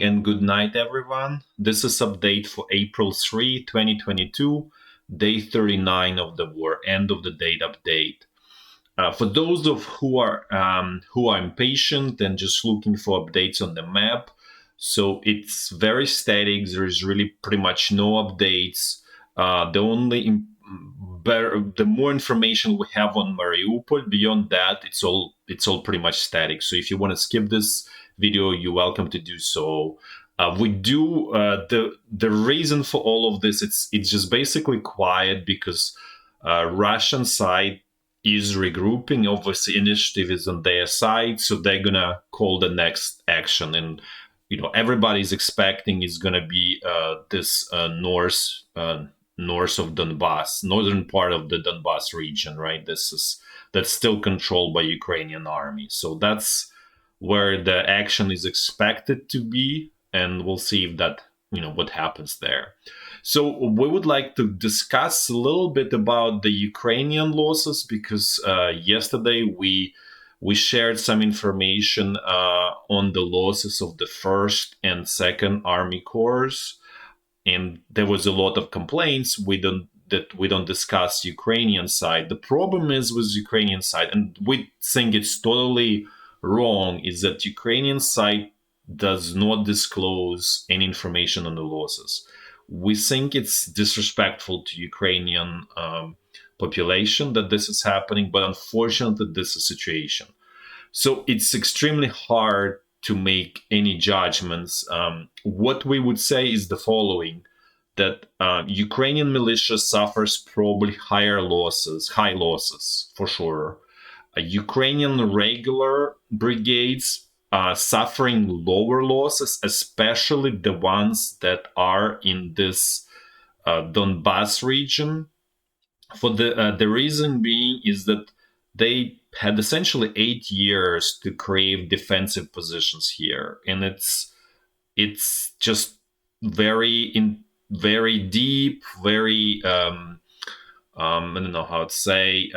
And good night, everyone. This is update for April 3, 2022, day 39 of the war, end of the date update. For those of who are impatient and just looking for updates on the map, so it's very static. There is really pretty much no updates. The only the more information we have on Mariupol, beyond that, it's all pretty much static. So if you want to skip this video, you're welcome to do so. We do the reason for all of this. It's just basically quiet because Russian side is regrouping. Obviously, initiative is on their side, so they're gonna call the next action, and everybody's expecting is gonna be this north of Donbass, northern part of the Donbass region, right? That's still controlled by Ukrainian army, so that's where the action is expected to be, and we'll see if that what happens there. So we would like to discuss a little bit about the Ukrainian losses because yesterday we shared some information on the losses of the first and second Army Corps, and there was a lot of complaints. We don't discuss Ukrainian side. The problem is with Ukrainian side, and we think it's totally wrong, is that Ukrainian side does not disclose any information on the losses. We think it's disrespectful to Ukrainian population that this is happening, but unfortunately, this is a situation. So it's extremely hard to make any judgments. What we would say is the following: that Ukrainian militia suffers probably high losses for sure. Ukrainian regular brigades suffering lower losses, especially the ones that are in this Donbass region. For the reason being is that they had essentially 8 years to crave defensive positions here, and it's just very deep, very I don't know how to say.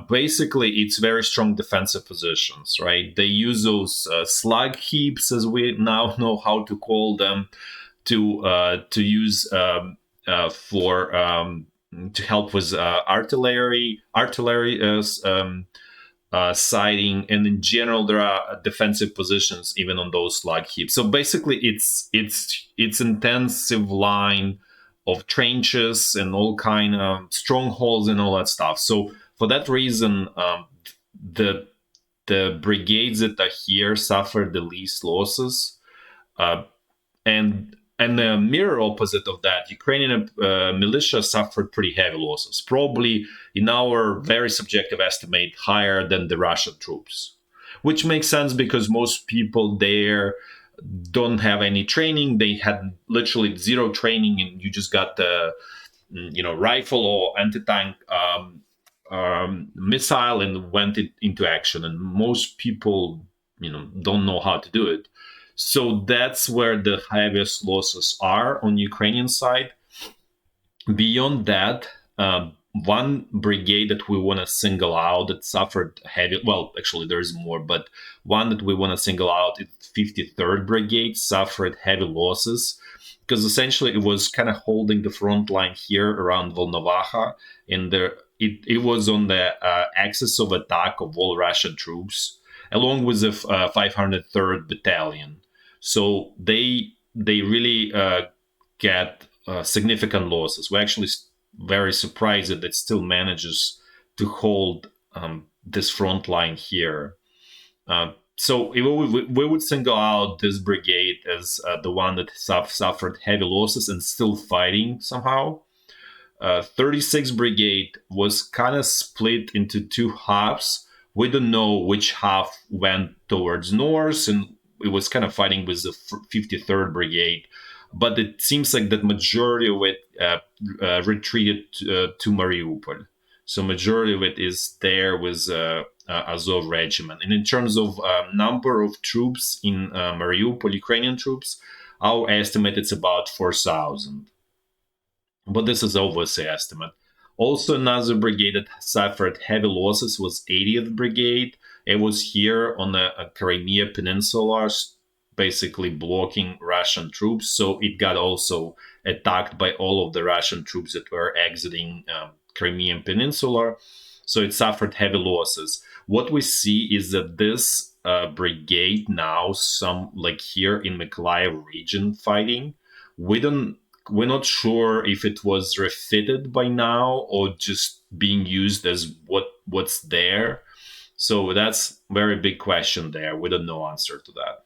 Basically, it's very strong defensive positions, right? They use those slug heaps, as we now know how to call them, to use for to help with artillery sighting, and in general, there are defensive positions even on those slug heaps. So basically, it's intensive line of trenches and all kind of strongholds and all that stuff. So for that reason, the brigades that are here suffer the least losses, and the mirror opposite of that, Ukrainian militia suffered pretty heavy losses, probably in our very subjective estimate higher than the Russian troops, which makes sense because most people there don't have any training. They had literally zero training, and you just got the rifle or anti-tank missile and went into action, and most people don't know how to do it. So that's where the heaviest losses are on Ukrainian side. Beyond that, one brigade that we want to single out that suffered heavy, well, actually there is more, but one that we want to single out is 53rd Brigade, suffered heavy losses because essentially it was kind of holding the front line here around Volnovakha, and it was on the axis of attack of all Russian troops, along with the 503rd Battalion. So they really get significant losses. We're actually very surprised that it still manages to hold this front line here. So we would single out this brigade as the one that suffered heavy losses and still fighting somehow. 36th Brigade was kind of split into two halves. We don't know which half went towards north, and it was kind of fighting with the 53rd Brigade. But it seems like the majority of it retreated to Mariupol. So majority of it is there with Azov regiment. And in terms of number of troops in Mariupol, Ukrainian troops, our estimate is about 4,000. But this is obviously estimate. Also, another brigade that suffered heavy losses was 80th Brigade. It was here on the Crimea Peninsula, basically blocking Russian troops. So it got also attacked by all of the Russian troops that were exiting Crimean Peninsula. So it suffered heavy losses. What we see is that this brigade now, some like here in Mykolaiv region fighting, we don't we're not sure if it was refitted by now or just being used as what's there. So that's very big question there. We don't know answer to that.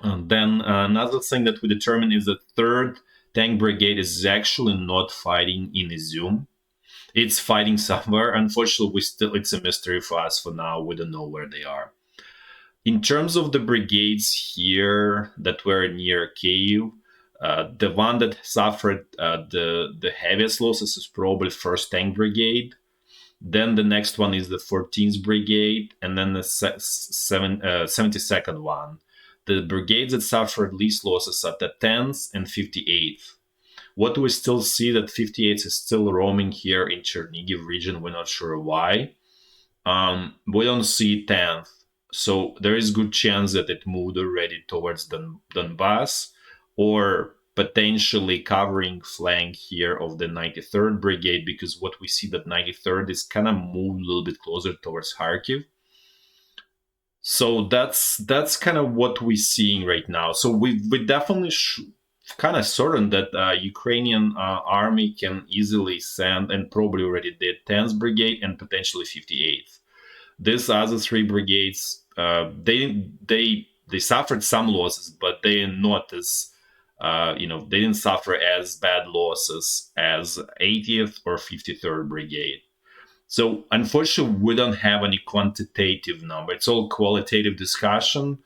And then another thing that we determined is that third tank brigade is actually not fighting in Izyum. It's fighting somewhere. Unfortunately, it's a mystery for us for now. We don't know where they are. In terms of the brigades here that were near Kyiv, the one that suffered the heaviest losses is probably 1st Tank Brigade. Then the next one is the 14th Brigade, and then the 72nd one. The brigades that suffered least losses are the 10th and 58th. What we still see that 58th is still roaming here in Chernihiv region. We're not sure why. We don't see 10th. So there is good chance that it moved already towards Donbass, or potentially covering flank here of the 93rd Brigade, because what we see that 93rd is kind of moved a little bit closer towards Kharkiv. So that's kind of what we're seeing right now. So we definitely kind of certain that Ukrainian army can easily send, and probably already did, 10th Brigade and potentially 58th. These other 3 brigades, they suffered some losses, but they are not as they didn't suffer as bad losses as 80th or 53rd Brigade. So unfortunately, we don't have any quantitative number. It's all qualitative discussion,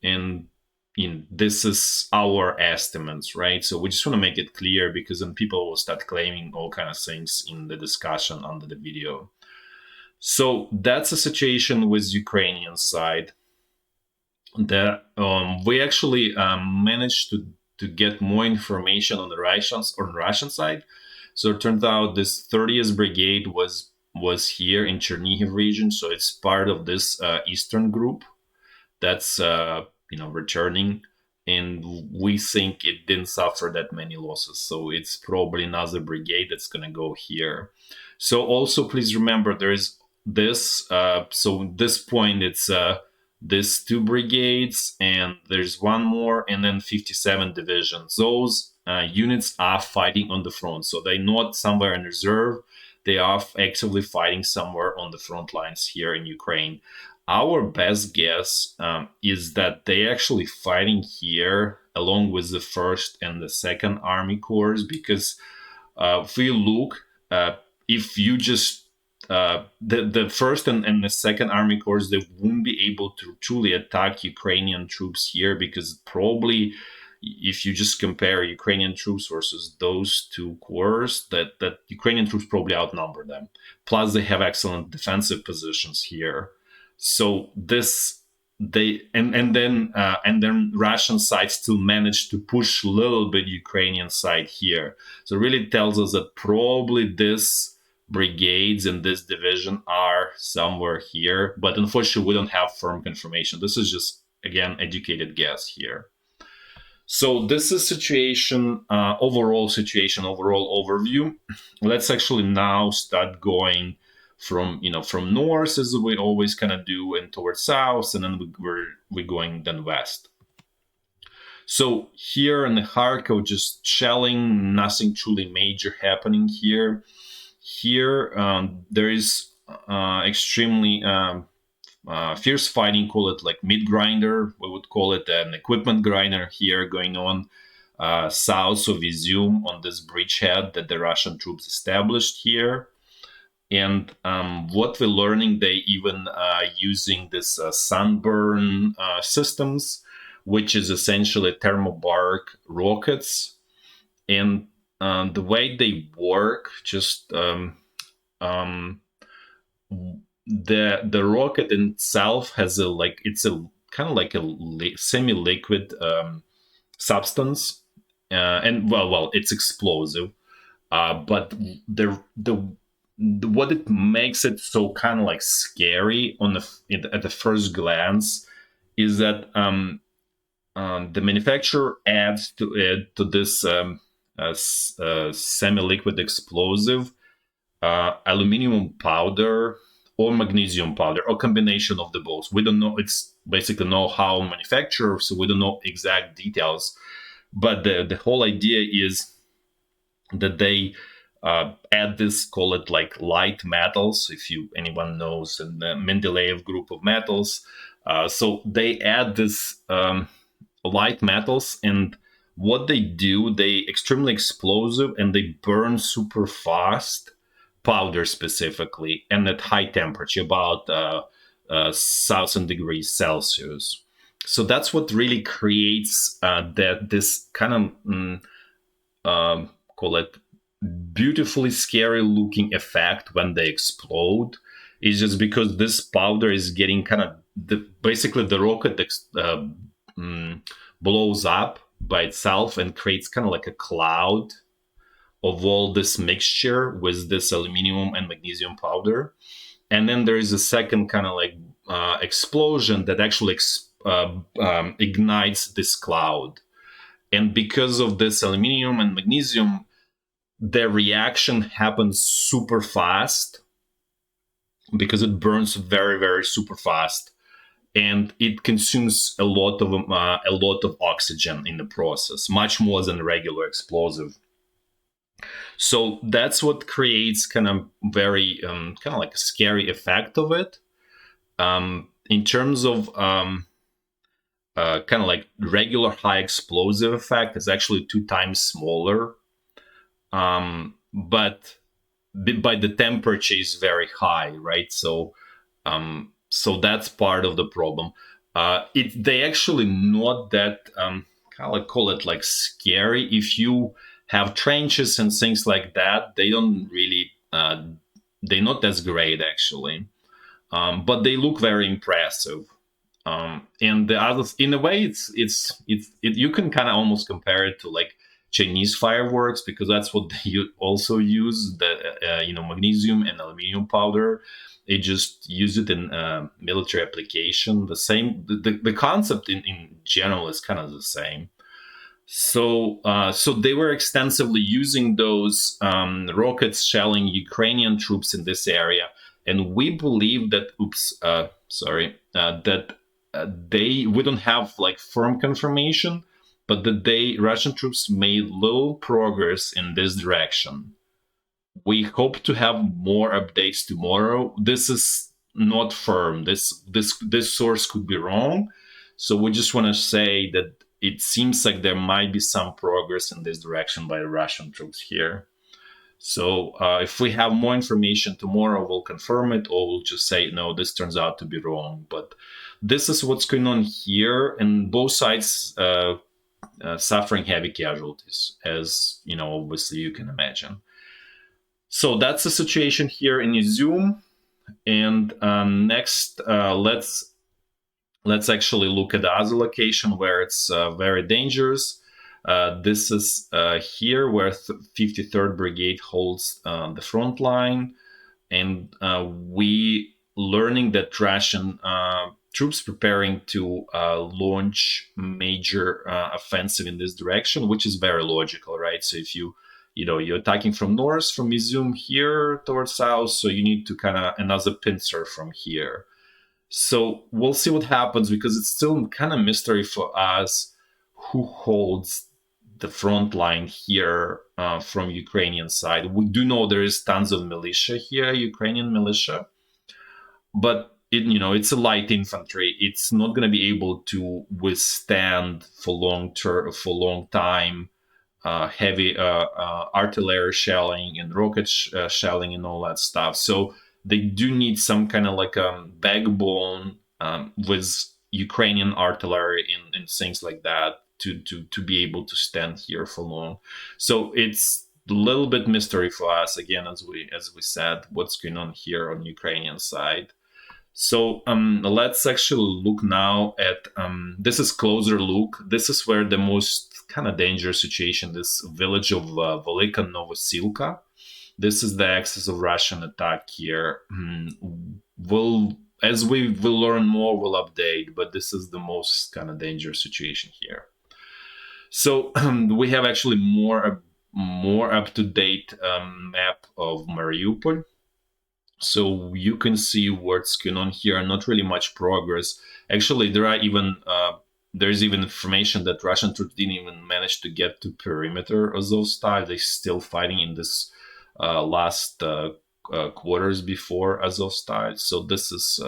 and this is our estimates, right? So we just want to make it clear, because then people will start claiming all kind of things in the discussion under the video. So that's a situation with Ukrainian side. That we actually managed to get more information on the Russian side. So it turned out this 30th Brigade was here in Chernihiv region, so it's part of this eastern group that's returning, and we think it didn't suffer that many losses. So it's probably another brigade that's going to go here. So also please remember there is this. So at this point it's these 2 brigades, and there's one more, and then 57 divisions. Those units are fighting on the front, so they're not somewhere in reserve. They are actively fighting somewhere on the front lines here in Ukraine. Our best guess is that they're actually fighting here along with the 1st and the 2nd Army Corps, because if we look, if you just the 1st and the 2nd Army Corps, they won't be able to truly attack Ukrainian troops here, because probably if you just compare Ukrainian troops versus those 2 corps, that Ukrainian troops probably outnumber them. Plus, they have excellent defensive positions here. So then Russian side still managed to push a little bit Ukrainian side here. So it really tells us that probably this brigades and this division are somewhere here, but unfortunately we don't have firm confirmation. This is just, again, educated guess here. So this is overall overview. Let's actually now start going from north, as we always kind of do, and towards south, and then we're going then west. So here in the Kharkiv, just shelling, nothing truly major happening here. Here there is extremely fierce fighting, call it like meat grinder, we would call it an equipment grinder here going on south of Izyum on this bridgehead that the Russian troops established here. And what we're learning, they even using this sunburn systems, which is essentially thermobark rockets. And the way they work, just the rocket itself has it's a kind of like a semi-liquid substance, and well, it's explosive. But what it makes it so kind of like scary at the first glance is that the manufacturer adds to it to this semi-liquid explosive aluminum powder or magnesium powder or combination of the both. We don't know. It's basically know-how manufacturer, so we don't know exact details. But the whole idea is that they add this, call it like light metals, if anyone knows, in the Mendeleev group of metals. So they add this light metals, and what they do, they extremely explosive and they burn super fast, powder specifically, and at high temperature, about 1,000 degrees Celsius. So that's what really creates this kind of call it beautifully scary looking effect when they explode. Is just because this powder is getting kind of basically the rocket blows up by itself and creates kind of like a cloud of all this mixture with this aluminum and magnesium powder. And then there is a second kind of like explosion that actually ignites this cloud. And because of this aluminum and magnesium, the reaction happens super fast because it burns very, very super fast, and it consumes a lot of oxygen in the process, much more than a regular explosive. So that's what creates kind of very kind of like a scary effect of it. In terms of kind of like regular high explosive effect is actually 2 times smaller, but by the temperature is very high, right? So so that's part of the problem. They actually not that kind of like call it like scary. If you have trenches and things like that, they don't really they're not as great actually, but they look very impressive. And the other, in a way, you can kind of almost compare it to like Chinese fireworks, because that's what they also use, the magnesium and aluminum powder. They just use it in military application. The same, the concept in general is kind of the same. So they were extensively using those rockets shelling Ukrainian troops in this area, and we believe that we don't have like firm confirmation, but that Russian troops made little progress in this direction. We hope to have more updates tomorrow. This is not firm. This source could be wrong. So we just want to say that it seems like there might be some progress in this direction by the Russian troops here. So if we have more information tomorrow, we'll confirm it, or we'll just say, no, this turns out to be wrong. But this is what's going on here, and both sides suffering heavy casualties, as obviously you can imagine. So that's the situation here in Izyum. And next, let's actually look at the other location where it's very dangerous. This is here where 53rd Brigade holds the front line, and we learning that Russian troops preparing to launch major offensive in this direction, which is very logical, right? So if you're attacking from north, from Izyum here towards south, so you need to kind of another pincer from here. So we'll see what happens, because it's still kind of mystery for us who holds the front line here from Ukrainian side. We do know there is tons of militia here, Ukrainian militia, but it's a light infantry. It's not going to be able to withstand for long time heavy artillery shelling and rocket shelling and all that stuff. So they do need some kind of like a backbone with Ukrainian artillery and things like that to be able to stand here for long. So it's a little bit mystery for us, again, as we said, what's going on here on Ukrainian side. So let's actually look now at this is closer look. This is where the most kind of dangerous situation, this village of Velika Novosilka. This is the axis of Russian attack here. We'll as we will learn more, we'll update. But this is the most kind of dangerous situation here. So we have actually more up to date map of Mariupol. So you can see what's going on here. Not really much progress. Actually, there's even information that Russian troops didn't even manage to get to perimeter Azovstal. They're still fighting in this last quarters before Azovstal. So this is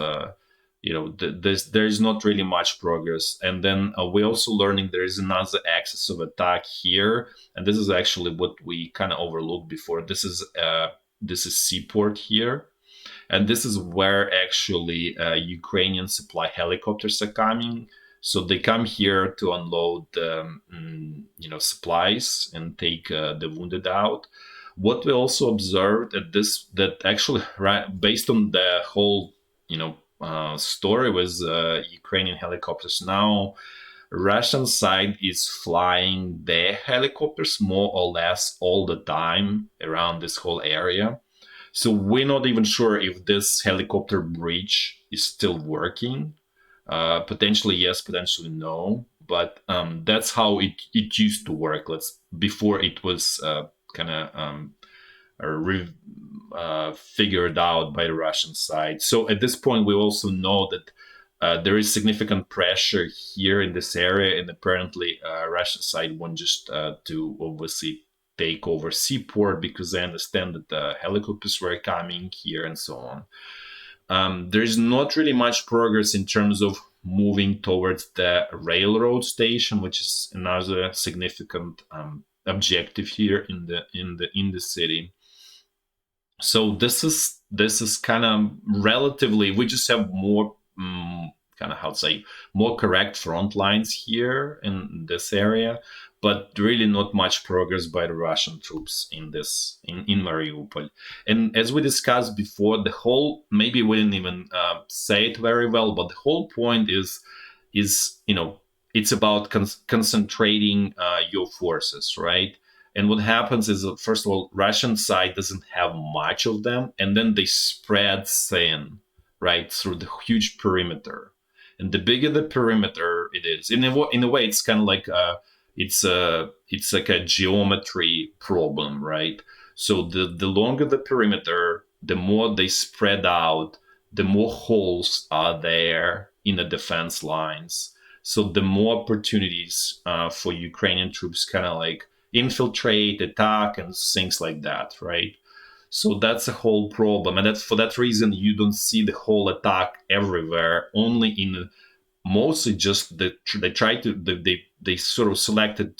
there's not really much progress. And then we're also learning there is another axis of attack here, and this is actually what we kind of overlooked before. This is seaport here. And this is where actually Ukrainian supply helicopters are coming. So they come here to unload, supplies and take the wounded out. What we also observed that actually, based on the whole, story with Ukrainian helicopters, now Russian side is flying their helicopters more or less all the time around this whole area. So we're not even sure if this helicopter bridge is still working. Potentially yes, potentially no. But that's how it used to work. Before it was kind of figured out by the Russian side. So at this point, we also know that there is significant pressure here in this area, and apparently Russian side wants just to obviously take over seaport because they understand that the helicopters were coming here and so on. There's not really much progress in terms of moving towards the railroad station, which is another significant objective here in the city. So this is kind of relatively, we just have more kind of more correct front lines here in this area, but really not much progress by the Russian troops in Mariupol. And as we discussed before, maybe we didn't even say it very well, but the whole point is it's about concentrating your forces, right? And what happens is, first of all, Russian side doesn't have much of them, and then they spread thin, right, through the huge perimeter. And the bigger the perimeter it is, in a way, it's kind of like it's like a geometry problem, right? So the longer the perimeter, the more they spread out, the more holes are there in the defense lines. So the more opportunities for Ukrainian troops kind of like infiltrate, attack, and things like that, right? So that's a whole problem, and for that reason you don't see the whole attack everywhere. Only in mostly just they sort of selected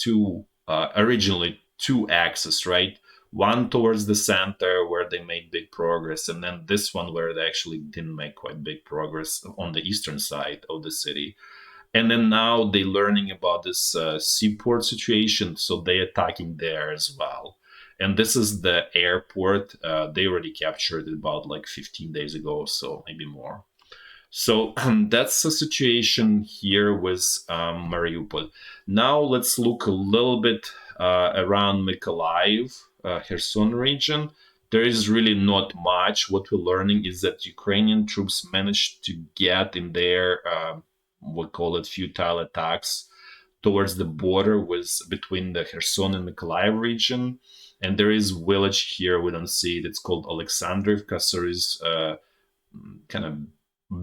originally two axes, right? One towards the center where they made big progress, and then this one where they actually didn't make quite big progress on the eastern side of the city. And then now they're learning about this seaport situation, so they're attacking there as well. And this is the airport. They already captured it about like 15 days ago, so maybe more. So that's the situation here with Mariupol. Now let's look a little bit around Mykolaiv, Kherson region. There is really not much. What we're learning is that Ukrainian troops managed to get in there, we call it futile attacks, towards the border between the Kherson and Mykolaiv region. And there is village here, we don't see it, it's called Alexandrivka. So there is kind of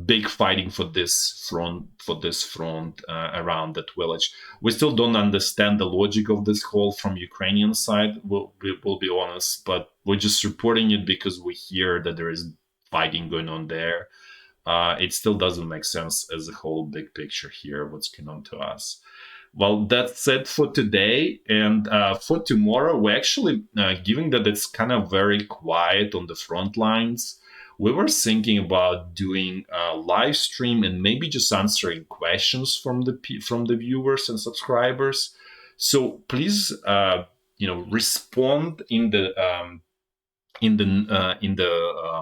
big fighting for this front around that village. We still don't understand the logic of this whole from Ukrainian side, we'll be honest, but we're just reporting it because we hear that there is fighting going on there. It still doesn't make sense as a whole big picture here, what's going on to us. Well, that's it for today. And for tomorrow, we're actually, given that it's kind of very quiet on the front lines, we were thinking about doing a live stream and maybe just answering questions from the viewers and subscribers. So please, respond in the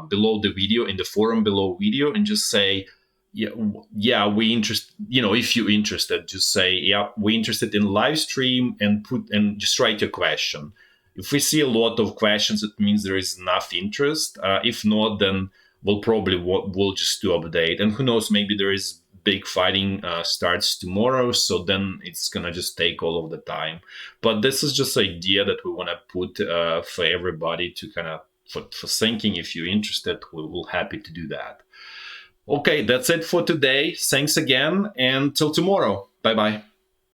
below the video, in the forum below video, and just say, yeah, we interested. If you're interested, just say, yeah, we're interested in live stream, and just write your question. If we see a lot of questions, it means there is enough interest. If not, then we'll just do update, and who knows, maybe there is big fighting starts tomorrow, so then it's gonna just take all of the time. But this is just an idea that we want to put for everybody to kind of for thinking. If you're interested, we'll happy to do that. Okay, that's it for today. Thanks again, and till tomorrow. Bye bye.